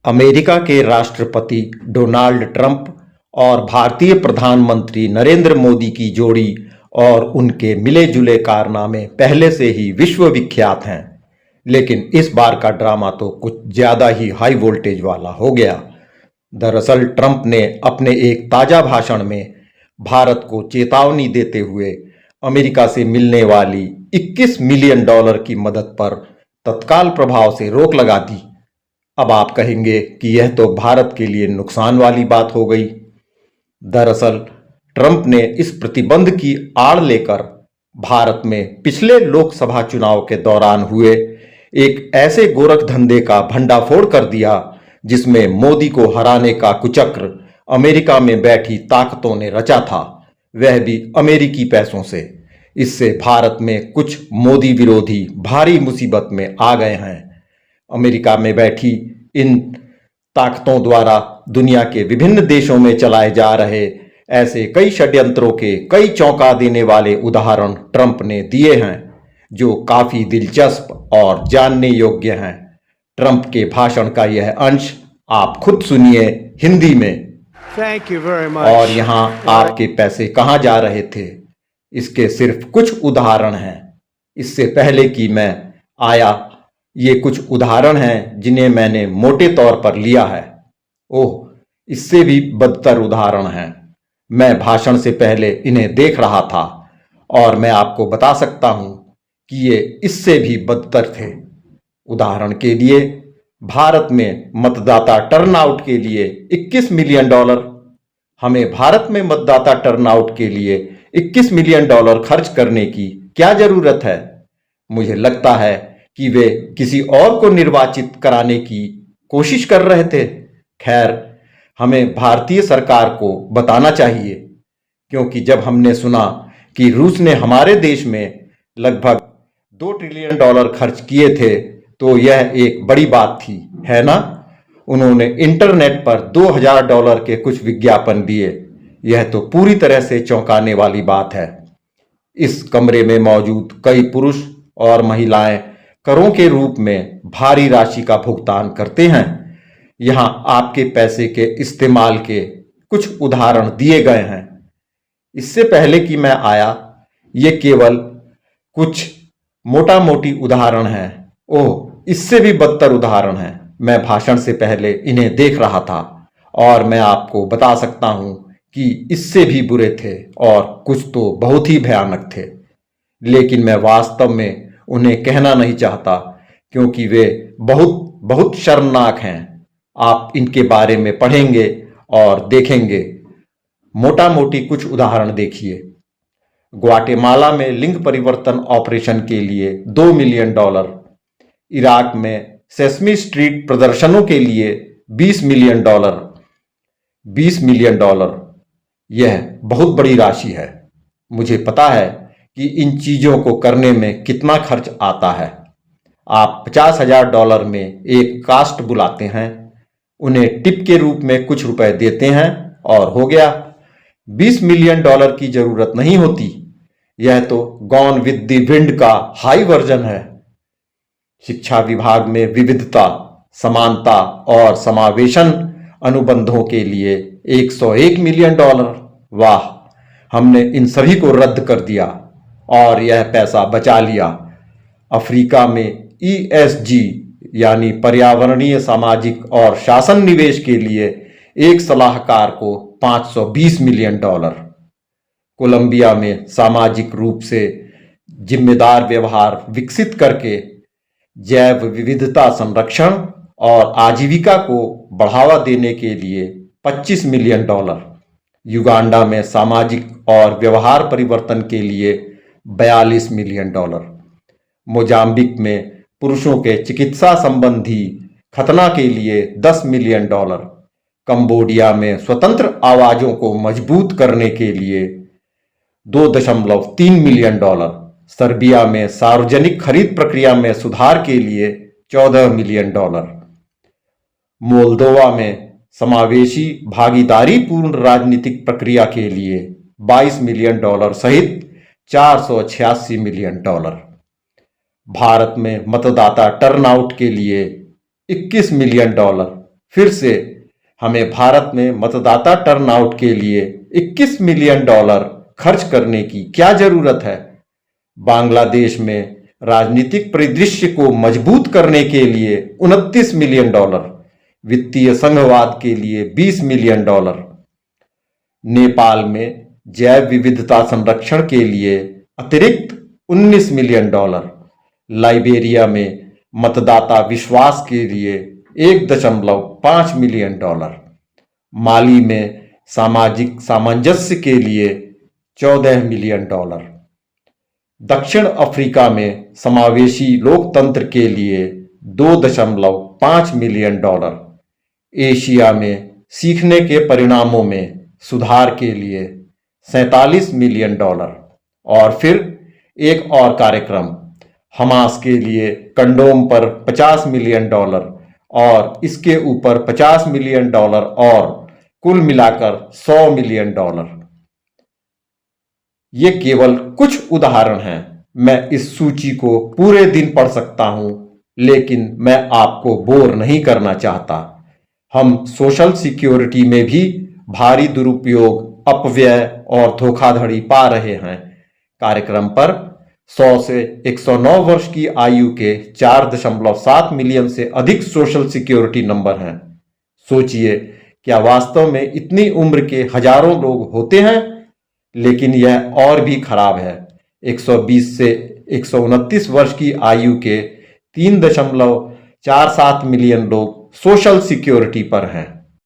America के राष्ट्रपति Donald Trump और भारतीय प्रधानमंत्री नरेंद्र मोदी की जोड़ी और उनके मिले जुले कारनामे पहले से ही विश्व विख्यात हैं। लेकिन इस बार का ड्रामा तो कुछ ज्यादा ही हाई वोल्टेज वाला हो गया। दरअसल ट्रंप ने अपने एक ताजा भाषण में भारत को चेतावनी देते हुए अमेरिका से मिलने वाली $21 मिलियन की मदद पर तत्काल प्रभाव से रोक लगा दी। अब आप कहेंगे कि यह तो भारत के लिए नुकसान वाली बात हो गई। दरअसल ट्रंप ने इस प्रतिबंध की आड़ लेकर भारत में पिछले लोकसभा चुनाव के दौरान हुए एक ऐसे गोरखधंधे का भंडाफोड़ कर दिया जिसमें मोदी को हराने का कुचक्र अमेरिका में बैठी ताकतों ने रचा था, वह भी अमेरिकी पैसों से। इससे भारत में कुछ मोदी विरोधी भारी मुसीबत में आ गए हैं। अमेरिका में बैठी इन ताकतों द्वारा दुनिया के विभिन्न देशों में चलाए जा रहे ऐसे कई षड्यंत्रों के कई चौंका देने वाले उदाहरण ट्रंप ने दिए हैं, जो काफी दिलचस्प और जानने योग्य हैं। ट्रंप के भाषण का यह अंश आप खुद सुनिए हिंदी में। Thank you very much. और यहाँ आपके पैसे कहाँ जा रहे थे, इसके सिर्फ कुछ उदाहरण हैं। इससे पहले कि मैं आया, ये कुछ उदाहरण हैं जिन्हें मैंने मोटे तौर पर लिया है। ओह, इससे भी बदतर उदाहरण हैं। मैं भाषण से पहले इन्हें देख रहा था और मैं आपको बता सकता हूं कि ये इससे भी बदतर थे। उदाहरण के लिए, भारत में मतदाता टर्नआउट के लिए $21 मिलियन। हमें भारत में मतदाता टर्नआउट के लिए $21 मिलियन खर्च करने की क्या जरूरत है? मुझे लगता है कि वे किसी और को निर्वाचित कराने की कोशिश कर रहे थे। खैर, हमें भारतीय सरकार को बताना चाहिए, क्योंकि जब हमने सुना कि रूस ने हमारे देश में लगभग $2 ट्रिलियन खर्च किए थे, तो यह एक बड़ी बात थी, है ना? उन्होंने इंटरनेट पर $2000 के कुछ विज्ञापन दिए। यह तो पूरी तरह से चौंकाने वाली बात है। इस कमरे में मौजूद कई पुरुष और महिलाएं करों के रूप में भारी राशि का भुगतान करते हैं। यहाँ आपके पैसे के इस्तेमाल के कुछ उदाहरण दिए गए हैं। इससे पहले कि मैं आया, ये केवल कुछ मोटा मोटी उदाहरण हैं। ओह, इससे भी बदतर उदाहरण हैं। मैं भाषण से पहले इन्हें देख रहा था और मैं आपको बता सकता हूं कि इससे भी बुरे थे और कुछ तो बहुत ही भयानक थे। लेकिन मैं वास्तव में उन्हें कहना नहीं चाहता, क्योंकि वे बहुत बहुत शर्मनाक हैं। आप इनके बारे में पढ़ेंगे और देखेंगे। मोटा मोटी कुछ उदाहरण देखिए। ग्वाटेमाला में लिंग परिवर्तन ऑपरेशन के लिए $2 मिलियन। इराक में सेसमी स्ट्रीट प्रदर्शनों के लिए $20 मिलियन। $20 मिलियन, यह बहुत बड़ी राशि है। मुझे पता है कि इन चीजों को करने में कितना खर्च आता है। आप $50,000 में एक कास्ट बुलाते हैं, उन्हें टिप के रूप में कुछ रुपए देते हैं और हो गया। $20 मिलियन की जरूरत नहीं होती। यह तो गॉन विद द विंड का हाई वर्जन है। शिक्षा विभाग में विविधता, समानता और समावेशन अनुबंधों के लिए $101 मिलियन। वाह, हमने इन सभी को रद्द कर दिया और यह पैसा बचा लिया। अफ्रीका में ESG यानी पर्यावरणीय, सामाजिक और शासन निवेश के लिए एक सलाहकार को $520 मिलियन। कोलंबिया में सामाजिक रूप से जिम्मेदार व्यवहार विकसित करके जैव विविधता संरक्षण और आजीविका को बढ़ावा देने के लिए $25 मिलियन। युगांडा में सामाजिक और व्यवहार परिवर्तन के लिए $42 मिलियन। मोजाम्बिक में पुरुषों के चिकित्सा संबंधी खतना के लिए $10 मिलियन। कंबोडिया में स्वतंत्र आवाजों को मजबूत करने के लिए $2.3 मिलियन। सर्बिया में सार्वजनिक खरीद प्रक्रिया में सुधार के लिए $14 मिलियन। मोल्दोवा में समावेशी भागीदारी पूर्ण राजनीतिक प्रक्रिया के लिए $22 मिलियन सहित $486 मिलियन। भारत में मतदाता टर्नआउट के लिए $21 मिलियन। फिर से हमें भारत में मतदाता टर्नआउट के लिए 21 मिलियन डॉलर खर्च करने की क्या जरूरत है? बांग्लादेश में राजनीतिक परिदृश्य को मजबूत करने के लिए 29 मिलियन डॉलर, वित्तीय संघवाद के लिए 20 मिलियन डॉलर, नेपाल में जैव विविधता संरक्षण के लिए अतिरिक्त 19 मिलियन डॉलर, लाइबेरिया में मतदाता विश्वास के लिए 1.5 मिलियन डॉलर, माली में सामाजिक सामंजस्य के लिए 14 मिलियन डॉलर, दक्षिण अफ्रीका में समावेशी लोकतंत्र के लिए 2.5 मिलियन डॉलर, एशिया में सीखने के परिणामों में सुधार के लिए 47 मिलियन डॉलर, और फिर एक और कार्यक्रम हमास के लिए कंडोम पर 50 मिलियन डॉलर और इसके ऊपर 50 मिलियन डॉलर और कुल मिलाकर 100 मिलियन डॉलर। ये केवल कुछ उदाहरण हैं। मैं इस सूची को पूरे दिन पढ़ सकता हूं, लेकिन मैं आपको बोर नहीं करना चाहता। हम सोशल सिक्योरिटी में भी भारी दुरुपयोग, अपव्यय और धोखाधड़ी पा रहे हैं। कार्यक्रम पर 100 से 109 वर्ष की आयु के 4.7 मिलियन से अधिक सोशल सिक्योरिटी नंबर हैं। सोचिए, क्या वास्तव में इतनी उम्र के हजारों लोग होते हैं? लेकिन यह और भी खराब है। 120 से 129 वर्ष की आयु के 3.47 मिलियन लोग सोशल सिक्योरिटी पर हैं।